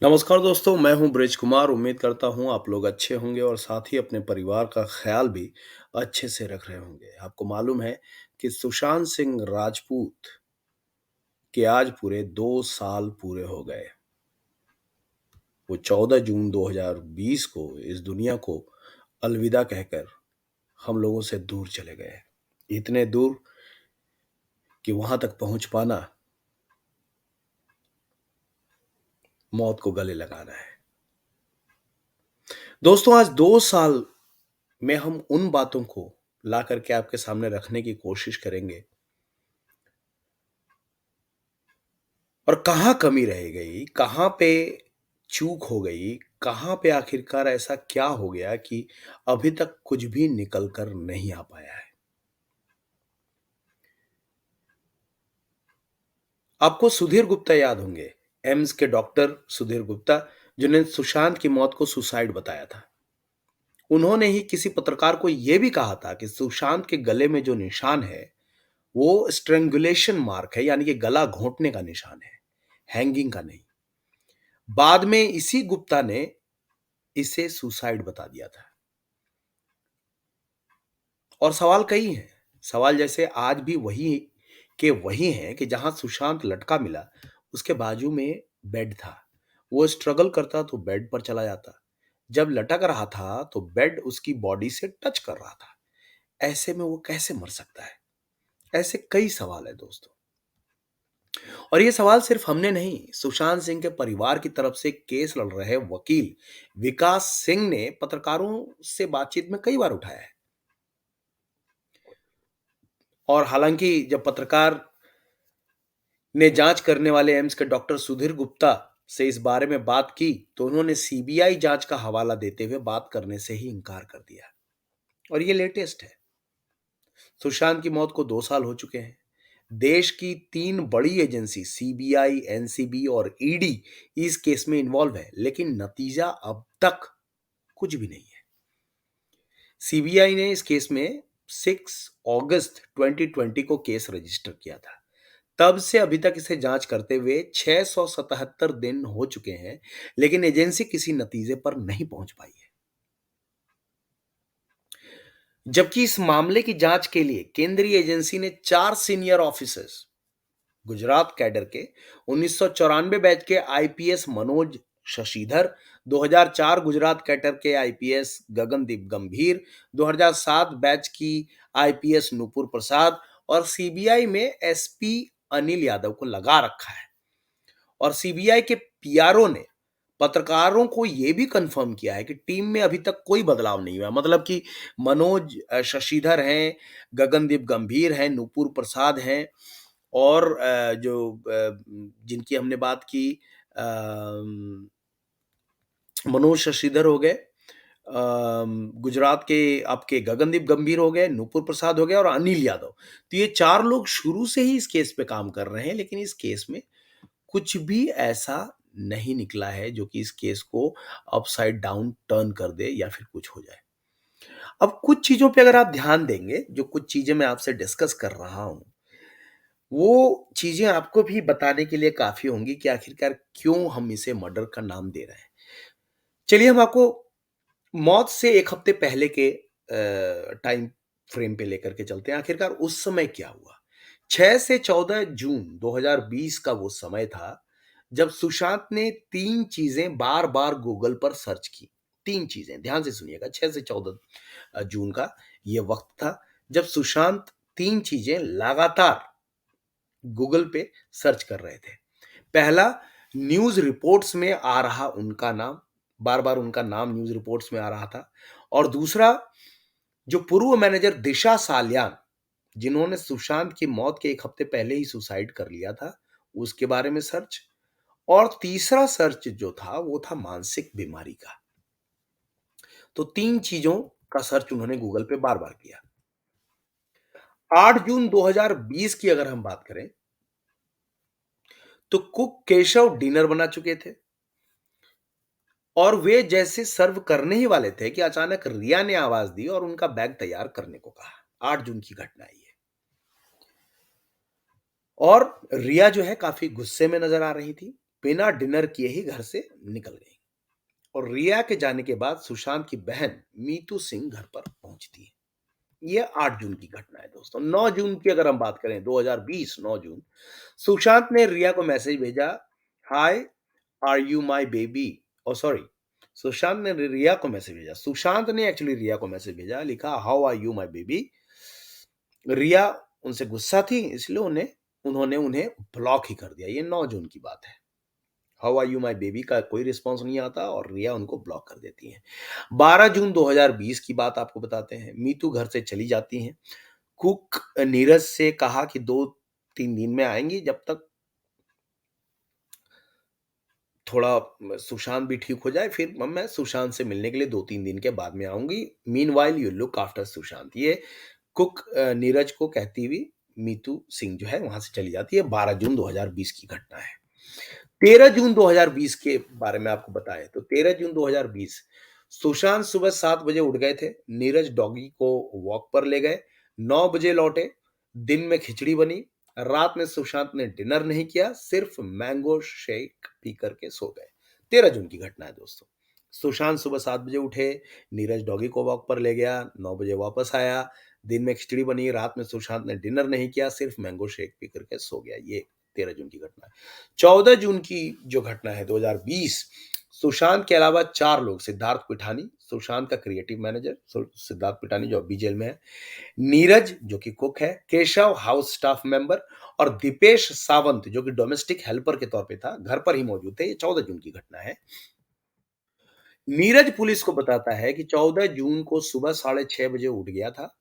नमस्कार दोस्तों, मैं हूं ब्रिज कुमार। उम्मीद करता हूं आप लोग अच्छे होंगे और साथ ही अपने परिवार का ख्याल भी अच्छे से रख रहे होंगे। आपको मालूम है कि सुशांत सिंह राजपूत के आज पूरे 2 साल पूरे हो गए। वो 14 जून 2020 को इस दुनिया को अलविदा कहकर हम लोगों से दूर चले गए। इतने दूर कि वहां तक पहुंच पाना मौत को गले लगाना है। दोस्तों, आज 2 साल में हम उन बातों को ला करके आपके सामने रखने की कोशिश करेंगे और कहाँ कमी रह गई, कहाँ पे चूक हो गई, कहाँ पे आखिरकार ऐसा क्या हो गया कि अभी तक कुछ भी निकल कर नहीं आ पाया है। आपको सुधीर गुप्ता याद होंगे, एम्स के डॉक्टर सुधीर गुप्ता, जिन्होंने सुशांत की मौत को सुसाइड बताया था। उन्होंने ही किसी पत्रकार को यह भी कहा था कि सुशांत के गले में जो निशान है, वो स्ट्रेंगुलेशन मार्क है, यानी कि गला घोंटने का निशान है, हैंगिंग का नहीं। बाद में इसी गुप्ता ने इसे सुसाइड बता दिया था। और सवाल कई हैं। सवाल जैसे आज भी वही के वही हैं कि जहां सुशांत लटका मिला, उसके बाजू में बेड था। वो स्ट्रगल करता तो बेड पर चला जाता। जब लटक रहा था तो बेड उसकी बॉडी से टच कर रहा था। ऐसे में वो कैसे मर सकता है? ऐसे कई सवाल है दोस्तों। और ये सवाल सिर्फ हमने नहीं, सुशांत सिंह के परिवार की तरफ से केस लड़ रहे वकील विकास सिंह ने पत्रकारों से बातचीत में कई बार उठाया है। और हालांकि जब पत्रकार ने जांच करने वाले एम्स के डॉक्टर सुधीर गुप्ता से इस बारे में बात की, तो उन्होंने सीबीआई जांच का हवाला देते हुए बात करने से ही इनकार कर दिया। और ये लेटेस्ट है। सुशांत की मौत को 2 साल हो चुके हैं। देश की तीन बड़ी एजेंसी सीबीआई, एनसीबी और ईडी इस केस में इन्वॉल्व है, लेकिन नतीजा अब तक कुछ भी नहीं है। सीबीआई ने इस केस में 6 अगस्त 2020 को केस रजिस्टर किया था। तब से अभी तक इसे जांच करते हुए 677 दिन हो चुके हैं, लेकिन एजेंसी किसी नतीजे पर नहीं पहुंच पाई है। जबकि इस मामले की जांच के लिए केंद्रीय एजेंसी ने 4 सीनियर ऑफिसर्स, गुजरात कैडर के 1994 बैच के आईपीएस मनोज शशिधर, 2004 गुजरात कैडर के आईपीएस गगनदीप गंभीर, 2007 बैच की आईपीएस नूपुर प्रसाद और सीबीआई में एसपी अनिल यादव को लगा रखा है। और सीबीआई के पीआरओ ने पत्रकारों को यह भी कंफर्म किया है कि टीम में अभी तक कोई बदलाव नहीं हुआ। मतलब कि मनोज शशिधर हैं, गगनदीप गंभीर हैं, नूपुर प्रसाद हैं और जिनकी हमने बात की, मनोज शशिधर हो गए, गुजरात के आपके गगनदीप गंभीर हो गए, नूपुर प्रसाद हो गए और अनिल यादव। तो ये 4 लोग शुरू से ही इस केस पे काम कर रहे हैं, लेकिन इस केस में कुछ भी ऐसा नहीं निकला है जो कि इस केस को अपसाइड डाउन टर्न कर दे या फिर कुछ हो जाए। अब कुछ चीजों पे अगर आप ध्यान देंगे, जो कुछ चीजें मैं आपसे डिस्कस कर रहा हूं, वो चीजें आपको भी बताने के लिए काफी होंगी कि आखिरकार क्यों हम इसे मर्डर का नाम दे रहे हैं। चलिए हम आपको मौत से 1 हफ्ते पहले के टाइम फ्रेम पे लेकर के चलते हैं। आखिरकार उस समय क्या हुआ? 6 से 14 जून 2020 का वो समय था जब सुशांत ने 3 चीजें बार-बार गूगल पर सर्च की। 3 चीजें, ध्यान से सुनिएगा। 6 से 14 जून का ये वक्त था जब सुशांत 3 चीजें लगातार गूगल पे सर्च कर रहे थे। पहला, न्यूज़ रिपोर्ट्स में आ रहा उनका नाम, बार-बार उनका नाम न्यूज़ रिपोर्ट्स में आ रहा था। और दूसरा, जो पूर्व मैनेजर दिशा साल्यान, जिन्होंने सुशांत की मौत के 1 हफ्ते पहले ही सुसाइड कर लिया था, उसके बारे में सर्च। और तीसरा सर्च जो था, वो था मानसिक बीमारी का। तो 3 चीज़ों का सर्च उन्होंने गूगल पे बार-बार किया। 8 जून 2020 की अगर हम बात करें, तो कुक केशव डिनर बना चुके थे और वे जैसे सर्व करने ही वाले थे कि अचानक रिया ने आवाज दी और उनका बैग तैयार करने को कहा। 8 जून की घटना है ये। और रिया जो है काफी गुस्से में नजर आ रही थी। बिना डिनर किए ही घर से निकल गई और रिया के जाने के बाद सुशांत की बहन मीतू सिंह घर पर पहुंचती है। ये 8 जून की घटना है दोस्तों। 9 जून की अगर हम बात करें 2020 9 जून, सुशांत ने रिया को मैसेज भेजा, hi are you my baby? Oh sorry, Sushant ने रिया को मैसेज भेजा। सुशांत ने एक्चुअली रिया को मैसेज भेजा, लिखा how are you my baby? Riya उनसे गुस्सा थी इसलिए उन्होंने उन्हें ब्लॉक ही कर दिया। ये 9 जून की बात है। How are you my baby का कोई रिस्पॉन्स नहीं आता और रिया उनको ब्लॉक कर देती हैं। 12 जून 2020 की बात आपको बताते हैं। मीतू घर से चली जाती हैं। कुक नीरज से कहा कि 2-3 दिन में आएंगी, जब तक थोड़ा सुशांत भी ठीक हो जाए, फिर मैं सुशांत से मिलने के लिए 2-3 दिन के बाद में आऊंगी। Meanwhile you look after Sushant. ये कुक नीरज को कहती हुई मीतू सिंह जो है वहां से चली जाती है। 12 जून 2020 की घटना है। 13 जून 2020 के बारे में आपको बताएं तो 13 जून 2020 सुशांत सुबह 7 बजे उठ गए थे। नीरज डॉगी को वॉक पर ले गए। 9 बजे लौटे। दिन में खिचड़ी बनी। रात में सुशांत ने डिनर नहीं किया, सिर्फ मैंगो शेक पी करके सो गए। 13 जून की घटना है दोस्तों। सुशांत सुबह 7 बजे उठे। नीरज डॉगी को वॉक पर ले गया। 9 बजे वापस आया। दिन में खिचड़ी बनी। रात में सुशांत ने डिनर नहीं किया, सिर्फ मैंगो शेक पी करके सो गया। ये 13 जून की घटना है। 14 जून की जो घटना है 2020, सुशांत के अलावा 4 लोग, सिद्धार्थ पिठानी सुशांत का क्रिएटिव मैनेजर, सिद्धार्थ पिठानी जो अभी जेल में है, नीरज जो कि कुक है, केशव हाउस स्टाफ मेंबर और दीपेश सावंत जो कि डोमेस्टिक हेल्पर के तौर पे था, घर पर ही मौजूद थे। ये 14 जून की घटना है। नीरज पुलिस को बताता है कि 14 जून को सुबह 6:30 बजे उठ गया था,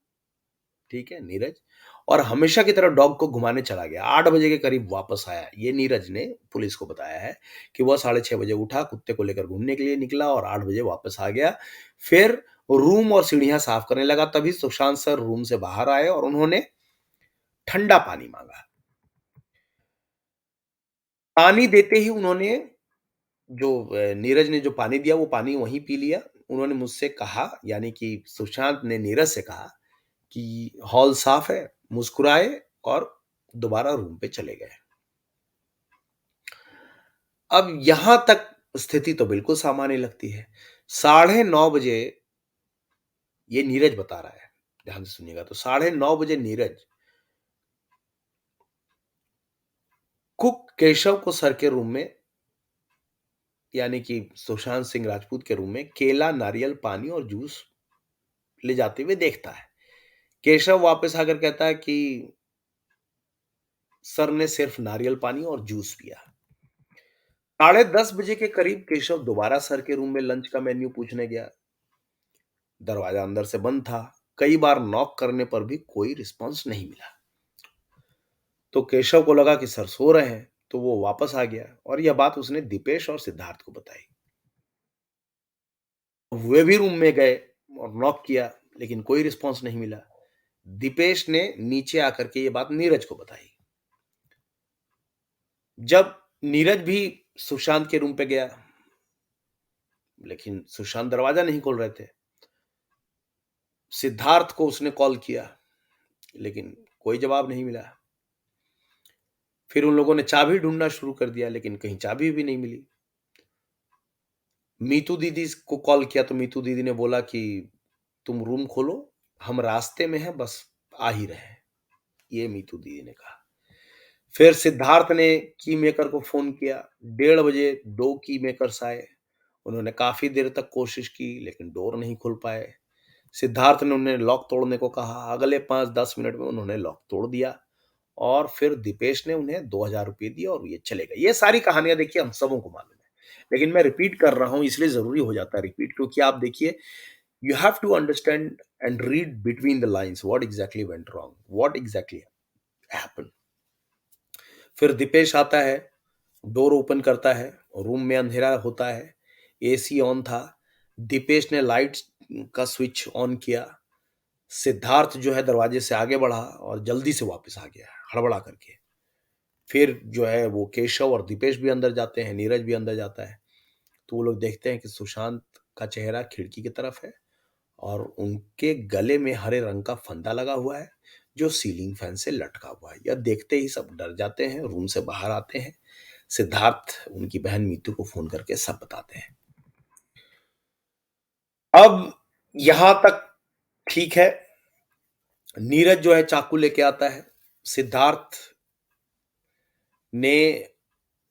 ठीक है नीरज, और हमेशा की तरह डॉग को घुमाने चला गया। 8 बजे के करीब वापस आया। ये नीरज ने पुलिस को बताया है कि वह 6:30 बजे उठा, कुत्ते को लेकर घूमने के लिए निकला और 8 बजे वापस आ गया। फिर रूम और सीढ़ियां साफ करने लगा। तभी सुशांत सर रूम से बाहर आए और उन्होंने ठंडा पानी मांगा। पानी देते ही उन्होंने नीरज ने जो पानी दिया वो पानी वहीं पी लिया। उन्होंने मुझसे कहा, यानी कि सुशांत ने नीरज से कहा कि हॉल साफ है, मुस्कुराए और दोबारा रूम पे चले गए। अब यहां तक स्थिति तो बिल्कुल सामान्य लगती है। 9:30 बजे ये नीरज बता रहा है, ध्यान से सुनिएगा। तो 9:30 बजे नीरज कुक केशव को सर के रूम में, यानी कि सुशांत सिंह राजपूत के रूम में केला, नारियल पानी और जूस ले जाते हुए देखता है। केशव वापस आकर कहता है कि सर ने सिर्फ नारियल पानी और जूस पिया। 10:30 बजे के करीब केशव दोबारा सर के रूम में लंच का मेन्यू पूछने गया। दरवाजा अंदर से बंद था। कई बार नॉक करने पर भी कोई रिस्पॉन्स नहीं मिला। तो केशव को लगा कि सर सो रहे हैं, तो वो वापस आ गया और यह बात उसने दीपेश और सिद्धार्थ को बताई। वे भी रूम में गए और नॉक किया, लेकिन कोई रिस्पॉन्स नहीं मिला। दीपेश ने नीचे आकर के ये बात नीरज को बताई। जब नीरज भी सुशांत के रूम पे गया, लेकिन सुशांत दरवाजा नहीं खोल रहे थे। सिद्धार्थ को उसने कॉल किया, लेकिन कोई जवाब नहीं मिला। फिर उन लोगों ने चाबी ढूंढना शुरू कर दिया, लेकिन कहीं चाबी भी नहीं मिली। मीतू दीदी को कॉल किया तो मीतू दीदी ने बोला कि तुम रूम खोलो, हम रास्ते में हैं, बस आ ही रहे हैं। ये मीतू दीदी ने कहा। फिर सिद्धार्थ ने की मेकर को फोन किया। 1:30 बजे 2 की मेकर्स आए। उन्होंने काफी देर तक कोशिश की, लेकिन डोर नहीं खुल पाए। सिद्धार्थ ने उन्हें लॉक तोड़ने को कहा। अगले 5-10 मिनट में उन्होंने लॉक तोड़ दिया और फिर दीपेश ने उन्हें 2,000 रुपए दिए और ये चले गए। ये सारी कहानियां देखिए हम सबों को मालूम है, लेकिन मैं रिपीट कर रहा हूं इसलिए जरूरी हो जाता है रिपीट, क्योंकि आप देखिए, you have to understand and read between the lines what exactly went wrong, what exactly happened. फिर दीपेश आता है, डोर ओपन करता है, रूम में अंधेरा होता है, एसी ऑन था। दीपेश ने लाइट का स्विच ऑन किया। सिद्धार्थ जो है दरवाजे से आगे बढ़ा और जल्दी से वापस आ गया हड़बड़ा करके। फिर जो है वो केशव और दीपेश भी अंदर जाते हैं, नीरज भी अंदर जाता है। तो वो लोग देखते हैं कि सुशांत का चेहरा खिड़की की तरफ है और उनके गले में हरे रंग का फंदा लगा हुआ है जो सीलिंग फैन से लटका हुआ है। यह देखते ही सब डर जाते हैं, रूम से बाहर आते हैं। सिद्धार्थ उनकी बहन मीतू को फ़ोन करके सब बताते हैं। अब यहाँ तक ठीक है, नीरज जो है चाकू लेके आता है, सिद्धार्थ ने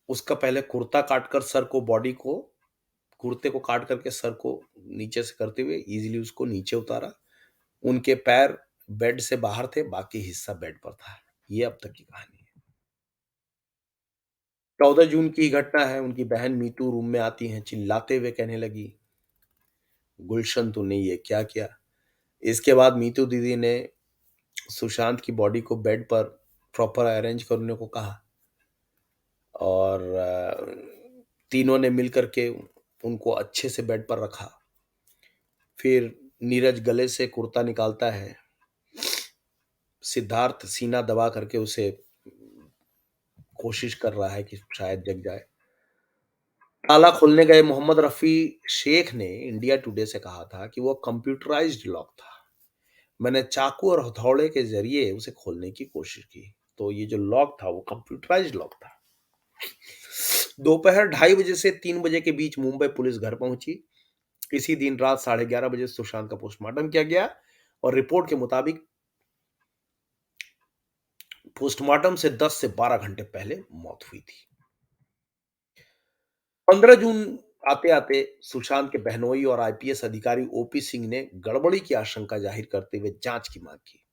उसका पहले कुर्ता काटकर सर को बॉडी को कुर्ते को काट करके सर को नीचे से करते हुए इजीली उसको नीचे उतारा। उनके पैर बेड से बाहर थे, बाकी हिस्सा बेड पर था। ये अब तक की कहानी है। 14 जून की घटना है, उनकी बहन मीतू रूम में आती हैं, चिल्लाते हुए कहने लगी, "गुलशन तूने ये क्या किया?" इसके बाद मीतू दीदी ने सुशांत की बॉडी को बेड पर प्रॉपर अरेंज करने को कहा और तीनों ने मिलकर के उनको अच्छे से बेड पर रखा। फिर नीरज गले से कुर्ता निकालता है, सिद्धार्थ सीना दबा करके उसे कोशिश कर रहा है कि शायद जग जाए। ताला खोलने गए मोहम्मद रफ़ी शेख ने इंडिया टुडे से कहा था कि वो कंप्यूटराइज्ड लॉक था। मैंने चाकू और हथौड़े के ज़रिए उसे खोलने की कोशिश की। तो ये जो लॉक था वो कंप्यूटराइज्ड लॉक था। दोपहर 2:30 बजे से 3 बजे के बीच मुंबई पुलिस घर पहुंची। इसी दिन रात 11:30 बजे सुशांत का पोस्टमार्टम किया गया और रिपोर्ट के मुताबिक पोस्टमार्टम से 10 से 12 घंटे पहले मौत हुई थी। 15 जून आते-आते सुशांत के बहनोई और आईपीएस अधिकारी ओपी सिंह ने गड़बड़ी की आशंका जाहिर करते हुए जांच की मांग की।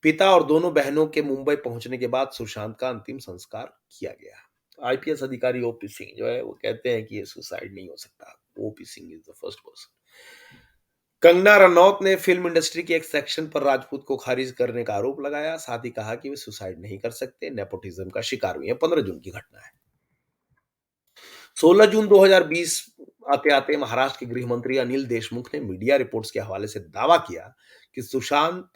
पिता और दोनों बहनों के मुंबई पहुंचने के बाद सुशांत का अंतिम संस्कार किया गया। आईपीएस अधिकारी ओपी सिंह जो है वो कहते हैं कि ये सुसाइड नहीं हो सकता। OP Singh is the first person. Kangana Ranaut ने फिल्म इंडस्ट्री के एक सेक्शन पर राजपूत को खारिज करने का आरोप लगाया, साथ ही कहा कि वे सुसाइड नहीं कर सकते, नेपोटिज्म का शिकार हुई है। 15 जून की घटना है। 16 जून 2020 आते-आते महाराष्ट्र के गृह मंत्री अनिल देशमुख ने मीडिया रिपोर्ट्स के हवाले से दावा किया कि सुशांत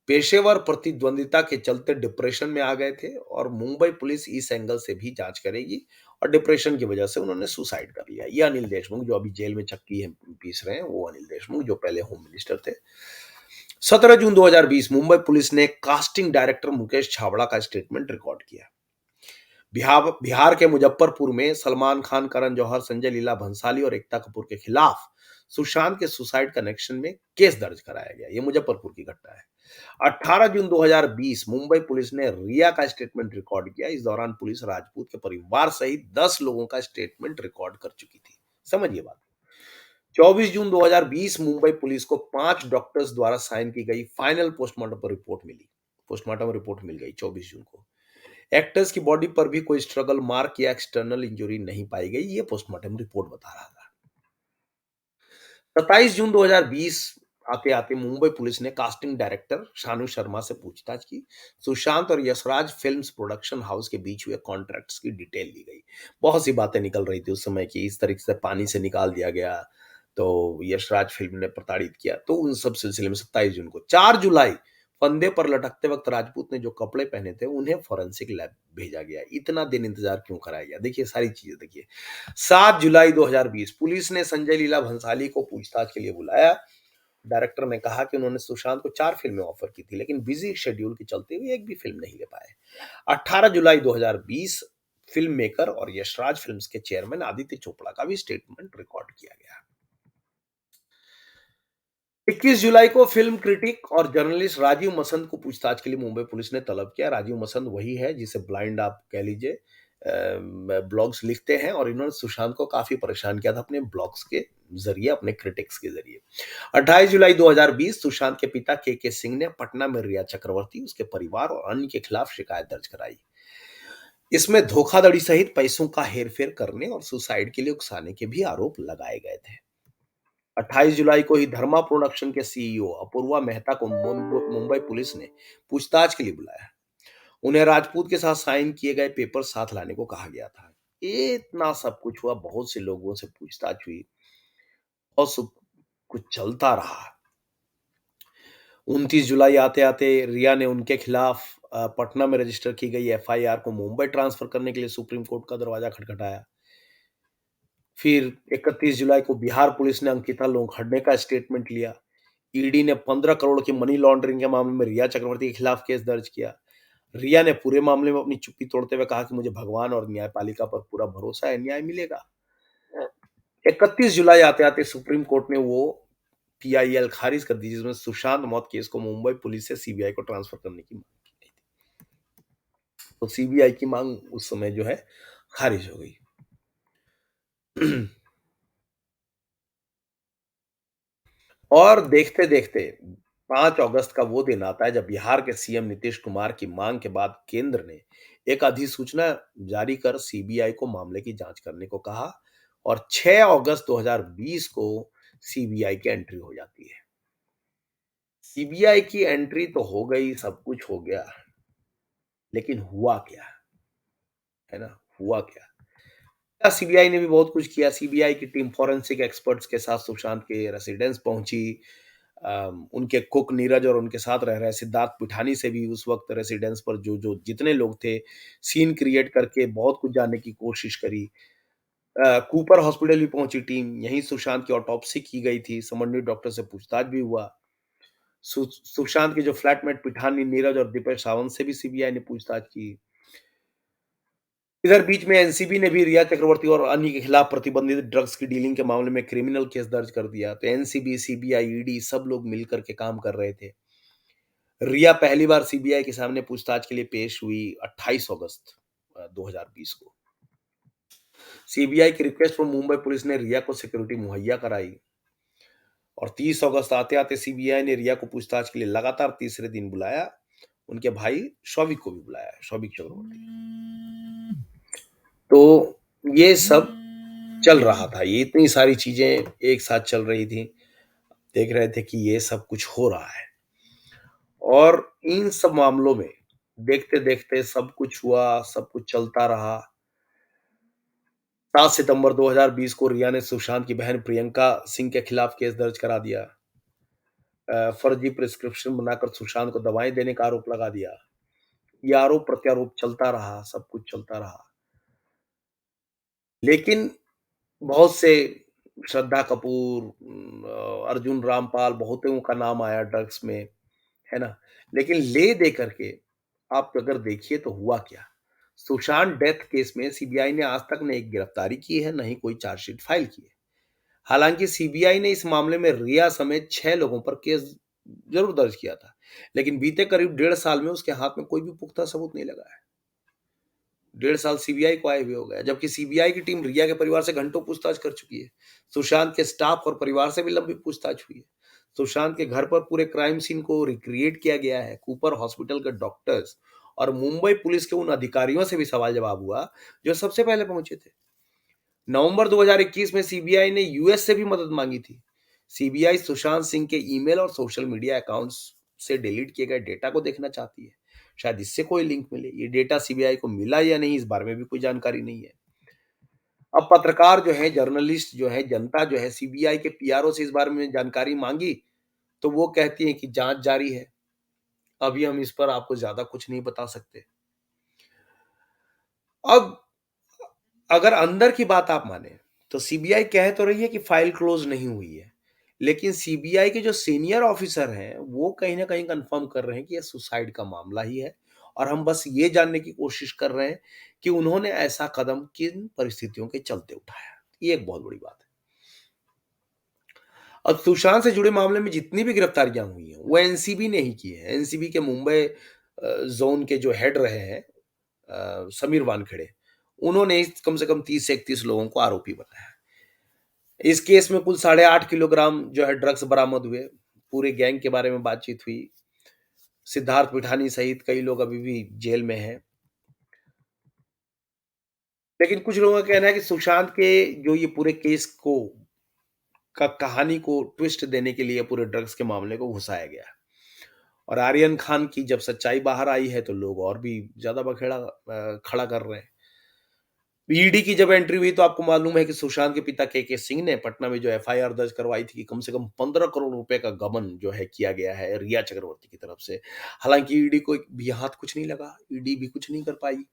पेशेवर प्रतिद्वंदिता के चलते डिप्रेशन में आ गए थे और मुंबई पुलिस इस एंगल से भी जांच करेगी और डिप्रेशन की वजह से उन्होंने सुसाइड कर लिया। ये अनिल देशमुख जो अभी जेल में चक्की है पीस रहे हैं, वो अनिल देशमुख जो पहले होम मिनिस्टर थे। 17 जून 2020 मुंबई पुलिस ने कास्टिंग डायरेक्टर मुकेश छाबड़ा का स्टेटमेंट रिकॉर्ड किया। बिहार बिहार के मुजफ्फरपुर में सलमान खान, करण जौहर, संजय लीला भंसाली और एकता कपूर के खिलाफ सुशांत के सुसाइड कनेक्शन में केस दर्ज कराया गया। ये मुजफ्फरपुर की घटना है। 18 जून 2020 मुंबई पुलिस ने रिया का स्टेटमेंट रिकॉर्ड किया। इस दौरान पुलिस राजपूत के परिवार सहित 10 लोगों का स्टेटमेंट रिकॉर्ड कर चुकी थी। समझिए बात। 24 जून 2020 मुंबई पुलिस को 5 डॉक्टर्स द्वारा साइन की गई फाइनल पोस्टमार्टम रिपोर्ट मिली। पोस्टमार्टम रिपोर्ट मिल गई 24 जून को। एक्टर्स की बॉडी पर भी कोई स्ट्रगल मार्क या एक्सटर्नल इंजरी नहीं पाई गई, ये पोस्टमार्टम रिपोर्ट बता रहा था। 27 जून 2020 आते-आते मुंबई पुलिस ने कास्टिंग डायरेक्टर शानू शर्मा से पूछताछ की। सुशांत और यशराज फिल्म्स प्रोडक्शन हाउस के बीच हुए कॉन्ट्रैक्ट्स की डिटेल ली गई। बहुत सी बातें निकल रही थी उस समय की इस तरीके से पानी से निकाल दिया गया, तो यशराज फिल्म ने प्रताड़ित किया। तो उन सब सिलसिले में 27 जून को 4 जुलाई फंदे पर लटकते वक्त राजपूत ने जो कपड़े पहने थे उन्हें फॉरेंसिक लैब भेजा गया। इतना दिन इंतजार क्यों कराया गया? देखिए सारी चीजें देखिए। 7 जुलाई 2020 पुलिस ने संजय लीला भंसाली को पूछताछ के लिए बुलाया। डायरेक्टर ने कहा कि उन्होंने सुशांत को 4 फिल्में ऑफर की थी, लेकिन बिजी शेड्यूल के चलते हुए एक भी फिल्म नहीं ले पाए। 18 जुलाई 2020 फिल्म मेकर और यशराज फिल्म्स के चेयरमैन आदित्य चोपड़ा का भी स्टेटमेंट रिकॉर्ड किया गया। 21 जुलाई को फिल्म क्रिटिक और जर्नलिस्ट राजीव मसंद को पूछताछ के लिए मुंबई पुलिस ने तलब किया। राजीव मसंद वही है जिसे ब्लाइंड आप कह लीजिए, ब्लॉग्स लिखते हैं और इन्होंने सुशांत को काफी परेशान किया था अपने ब्लॉग्स के जरिए, अपने क्रिटिक्स के जरिए। 28 जुलाई 2020 सुशांत के पिता के सिंह ने पटना में रिया चक्रवर्ती, उसके परिवार और अन्य के खिलाफ शिकायत दर्ज कराई। इसमें धोखाधड़ी सहित पैसों का हेरफेर करने और सुसाइड के लिए उकसाने के भी आरोप लगाए गए थे। 28 जुलाई को ही धर्मा प्रोडक्शन के सीईओ अपूर्वा मेहता को मुंबई पुलिस ने पूछताछ के लिए बुलाया। उन्हें राजपूत के साथ साइन किए गए पेपर साथ लाने को कहा गया था। इतना सब कुछ हुआ, बहुत से लोगों से पूछताछ हुई, बहुत सब कुछ चलता रहा। 29 जुलाई आते-आते रिया ने उनके खिलाफ पटना में रजिस्टर की गई एफआईआर को मुंबई ट्रांसफर करने के लिए सुप्रीम कोर्ट का दरवाजा खटखटाया। फिर 31 जुलाई को बिहार पुलिस ने अंकिता लोखंडे का स्टेटमेंट लिया। ईडी ने 15 करोड़ की मनी लॉन्ड्रिंग के मामले में रिया चक्रवर्ती के खिलाफ केस दर्ज किया। रिया ने पूरे मामले में अपनी चुप्पी तोड़ते हुए कहा कि मुझे भगवान और न्यायपालिका पर पूरा भरोसा है, न्याय मिलेगा। 31 जुलाई आते-आते सुप्रीम कोर्ट ने वो पीआईएल खारिज कर दी, जिसमें सुशांत मौत केस को मुंबई पुलिस से सीबीआई को ट्रांसफर करने की मांग की गई थी। तो सीबीआई की मांग उस समय जो है खारिज हो गई। और देखते-देखते 5 अगस्त का वो दिन आता है जब बिहार के सीएम नीतीश कुमार की मांग के बाद केंद्र ने एक अधिसूचना जारी कर सीबीआई को मामले की जांच करने को कहा और 6 अगस्त 2020 को सीबीआई की एंट्री हो जाती है। सीबीआई की एंट्री तो हो गई, सब कुछ हो गया, लेकिन हुआ क्या? है ना? हुआ क्या? सीबीआई ने भी बहुत कुछ किया। सीबीआई की टीम फोरेंसिक एक्सपर्ट्स के साथ सुशांत के रेसिडेंस पहुंची। उनके कुक नीरज और उनके साथ रह रहे सिद्धार्थ पिठानी से भी उस वक्त रेसिडेंस पर जो जो जितने लोग थे, सीन क्रिएट करके बहुत कुछ जानने की कोशिश करी। कूपर हॉस्पिटल भी पहुंची टीम, यहीं सुशांत की ऑटोप्सी की गई थी, संबंधित डॉक्टर से पूछताछ भी हुआ। सुशांत के जो फ्लैटमेट पिठानी, नीरज और दीपेश सावंत से भी सीबीआई ने पूछताछ की। इधर बीच में एनसीबी ने भी रिया चक्रवर्ती और अन्य के खिलाफ प्रतिबंधित ड्रग्स की डीलिंग के मामले में क्रिमिनल केस दर्ज कर दिया। तो एनसीबी, सीबीआई, ईडी सब लोग मिलकर के काम कर रहे थे। रिया पहली बार सीबीआई के सामने पूछताछ के लिए पेश हुई 28 अगस्त 2020 को। सीबीआई की रिक्वेस्ट पर मुंबई पुलिस ने रिया को सिक्योरिटी मुहैया कराई और 30 अगस्त आते-आते सीबीआई ने रिया को पूछताछ के लिए लगातार तीसरे दिन बुलाया। उनके भाई शौविक को भी बुलाया, शौविक चक्रवर्ती। तो ये सब चल रहा था। ये इतनी सारी चीजें एक साथ चल रही थी। देख रहे थे कि ये सब कुछ हो रहा है और इन सब मामलों में देखते-देखते सब कुछ हुआ, सब कुछ चलता रहा। 7 सितंबर 2020 को रिया ने सुशांत की बहन प्रियंका सिंह के खिलाफ केस दर्ज करा दिया। फर्जी प्रिस्क्रिप्शन बनाकर सुशांत को दवाएं देने का आरोप लगा दिया। ये आरोप प्रत्यारोप चलता रहा, सब कुछ चलता रहा। लेकिन बहुत से श्रद्धा कपूर, अर्जुन रामपाल, बहुतों का नाम आया ड्रग्स में, है ना? लेकिन ले दे करके आप अगर देखिए तो हुआ क्या? सुशांत डेथ केस में सीबीआई ने आज तक न एक गिरफ्तारी की है, न ही कोई चार्जशीट फाइल की है। हालांकि सीबीआई ने इस मामले में रिया समेत 6 लोगों पर केस जरूर दर्ज किया था, लेकिन बीते करीब 1.5 साल में उसके हाथ में कोई भी पुख्ता सबूत नहीं लगा है। 1.5 साल सीबीआई को आए हुए हो गया, जबकि सीबीआई की टीम रिया के परिवार से घंटों पूछताछ कर चुकी है। सुशांत के स्टाफ और परिवार से भी लंबी पूछताछ हुई है। सुशांत के घर पर पूरे क्राइम सीन को रिक्रिएट किया गया है। कूपर हॉस्पिटल के डॉक्टर्स और मुंबई पुलिस के उन अधिकारियों से भी सवाल जवाब हुआ जो सबसे पहले पहुंचे थे। नवंबर 2021 में सीबीआई ने यूएस से भी मदद मांगी थी। सीबीआई सुशांत सिंह के ईमेल और सोशल मीडिया अकाउंट्स से डिलीट किए गए डेटा को देखना चाहती है। शायद इससे कोई लिंक मिले। ये डेटा सीबीआई को मिला या नहीं, इस बारे में भी कोई जानकारी नहीं है। अब पत्रकार जो है, जर्नलिस्ट जो है, जनता जो है, सीबीआई के पीआरओ से इस बारे में जानकारी मांगी तो वो कहती है कि जांच जारी है। अभी हम इस पर आपको ज्यादा कुछ नहीं बता सकते। अब अगर अंदर की बात आप माने तो सीबीआई कह तो रही है कि फाइल क्लोज नहीं हुई है, लेकिन सीबीआई के जो सीनियर ऑफिसर हैं वो कहीं ना कहीं कंफर्म कर रहे हैं कि यह सुसाइड का मामला ही है और हम बस ये जानने की कोशिश कर रहे हैं कि उन्होंने ऐसा कदम किन परिस्थितियों के चलते उठाया। ये एक बहुत बड़ी बात है। अब सुशांत से जुड़े मामले में जितनी भी गिरफ्तारियां हुई हैं वो एनसीबी ने ही की है। एनसीबी के मुंबई जोन के जो हेड रहे हैं समीर वानखेड़े, उन्होंने कम से कम 30 से 31 लोगों को आरोपी बनाया। इस केस में कुल 8.5 किलोग्राम जो है ड्रग्स बरामद हुए। पूरे गैंग के बारे में बातचीत हुई। सिद्धार्थ पिठानी सहित कई लोग अभी भी जेल में हैं। लेकिन कुछ लोगों का कहना है कि सुशांत के जो ये पूरे केस को का कहानी को ट्विस्ट देने के लिए पूरे ड्रग्स के मामले को घुसाया गया। और आर्यन खान की जब सच्चाई बाहर आई है तो लोग और भी ज्यादा बखेड़ा खड़ा कर रहे हैं। ईडी की जब एंट्री हुई तो आपको मालूम है कि सुशांत के पिता के सिंह ने पटना में जो एफआईआर दर्ज करवाई थी कि कम से कम 15 करोड़ रुपए का गबन जो है किया गया है रिया चक्रवर्ती की तरफ से। हालांकि ईडी को भी हाथ कुछ नहीं लगा, ईडी भी कुछ नहीं कर पाई,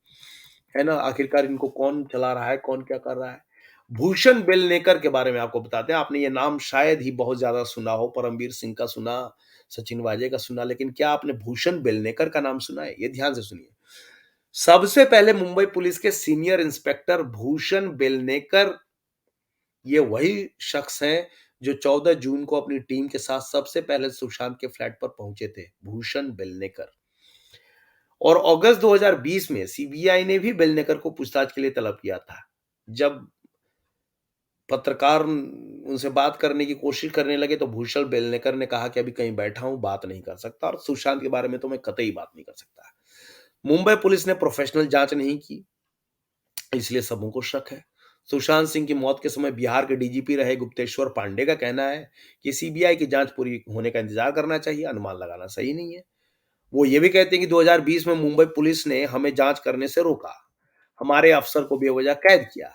है ना? आखिरकार इनको कौन चला रहा है, कौन क्या कर रहा है। भूषण बेलनेकर के बारे में आपको बताते हैं, आपने ये नाम शायद ही बहुत ज़्यादा सुना हो, परमवीर सिंह का सुना, सचिन वाजे का सुना, लेकिन क्या आपने भूषण बेलनेकर का नाम सुना है? ये ध्यान से सुनिए। सबसे पहले मुंबई पुलिस के सीनियर इंस्पेक्टर भूषण बेलनेकर, ये वही शख्स हैं जो 14 जून को अपनी टीम के साथ सबसे पहले सुशांत के फ्लैट पर पहुंचे थे, भूषण बेलनेकर। और अगस्त 2020 में सीबीआई ने भी बेलनेकर को पूछताछ के लिए तलब किया था। जब पत्रकार उनसे बात करने की कोशिश करने लगे तो भूषण बेलनेकर ने कहा कि अभी कहीं बैठा हूं, बात नहीं कर सकता, और सुशांत के बारे में तो मैं कतई बात नहीं कर सकता। मुंबई पुलिस ने प्रोफेशनल जांच नहीं की, इसलिए सबों को शक है। सुशांत सिंह की मौत के समय बिहार के डीजीपी रहे गुप्तेश्वर पांडे का कहना है कि सीबीआई की जांच पूरी होने का इंतजार करना चाहिए, अनुमान लगाना सही नहीं है। वो ये भी कहते हैं कि 2020 में मुंबई पुलिस ने हमें जांच करने से रोका, हमारे अफसर को बेवजह कैद किया,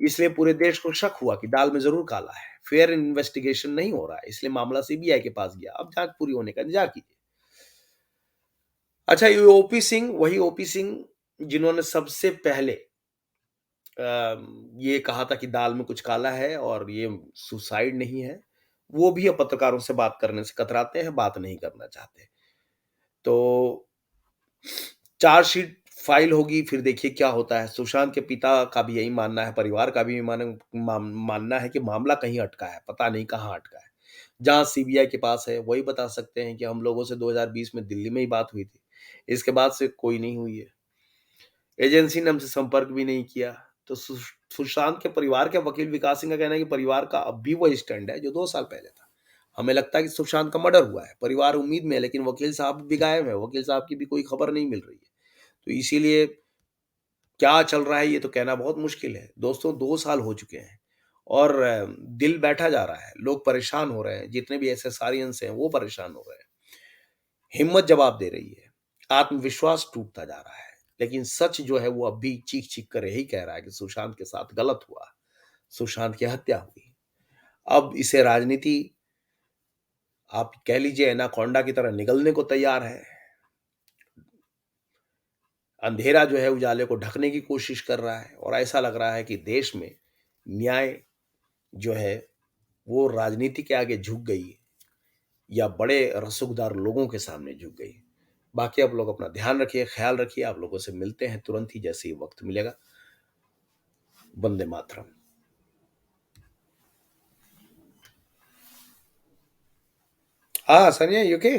इसलिए पूरे देश को शक हुआ कि दाल में जरूर काला है। फेयर इन्वेस्टिगेशन नहीं हो रहा है, इसलिए मामला सीबीआई के पास गया, अब जांच पूरी होने का इंतजार कीजिए। अच्छा, ये ओपी सिंह, वही ओपी सिंह जिन्होंने सबसे पहले ये कहा था कि दाल में कुछ काला है और ये सुसाइड नहीं है, वो भी अब पत्रकारों से बात करने से कतराते हैं, बात नहीं करना चाहते। तो चार्जशीट फाइल होगी, फिर देखिए क्या होता है। सुशांत के पिता का भी यही मानना है, परिवार का भी मानना है कि मामला कहीं अटका है, पता नहीं कहाँ अटका है। जहाँ सीबीआई के पास है, वही बता सकते हैं कि हम लोगों से 2020 में दिल्ली में ही बात हुई थी। इसके बाद से कोई नहीं हुई है। एजेंसी ने हमसे संपर्क भी नहीं किया। तो सुशांत के परिवार के वकील विकास सिंह का कहना है कि परिवार का अब भी वही स्टैंड है जो 2 साल पहले था। हमें लगता है कि सुशांत का मर्डर हुआ है। परिवार उम्मीद में है, लेकिन वकील साहब भी गायब हैं। वकील साहब की भी कोई खबर नहीं मिल रही है। तो इसीलिए क्या चल रहा है ये तो कहना बहुत मुश्किल है। दोस्तों, 2 साल हो चुके हैं और दिल बैठा जा रहा है। लोग परेशान हो रहे हैं, जितने भी एसएसआरियंस हैं वो परेशान हो रहे हैं। हिम्मत जवाब दे रही है, आत्मविश्वास टूटता जा रहा है। लेकिन सच जो है वो अब भी चीख-चीख कर यही कह रहा है कि सुशांत के साथ गलत हुआ, सुशांत की हत्या हुई। अब इसे राजनीति, आप कह लीजिए, एनाकोंडा की तरह निगलने को तैयार है। अंधेरा जो है उजाले को ढकने की कोशिश कर रहा है और ऐसा लग रहा है कि देश में न्याय जो है वो राजनीति के आगे झुक गई या बड़े रसूखदार लोगों के सामने झुक गई। बाकी आप लोग अपना ध्यान रखिए, ख्याल रखिए। आप लोगों से मिलते हैं तुरंत ही जैसे ही वक्त मिलेगा। वंदे मातरम। हाँ, सनिया, यू ओके?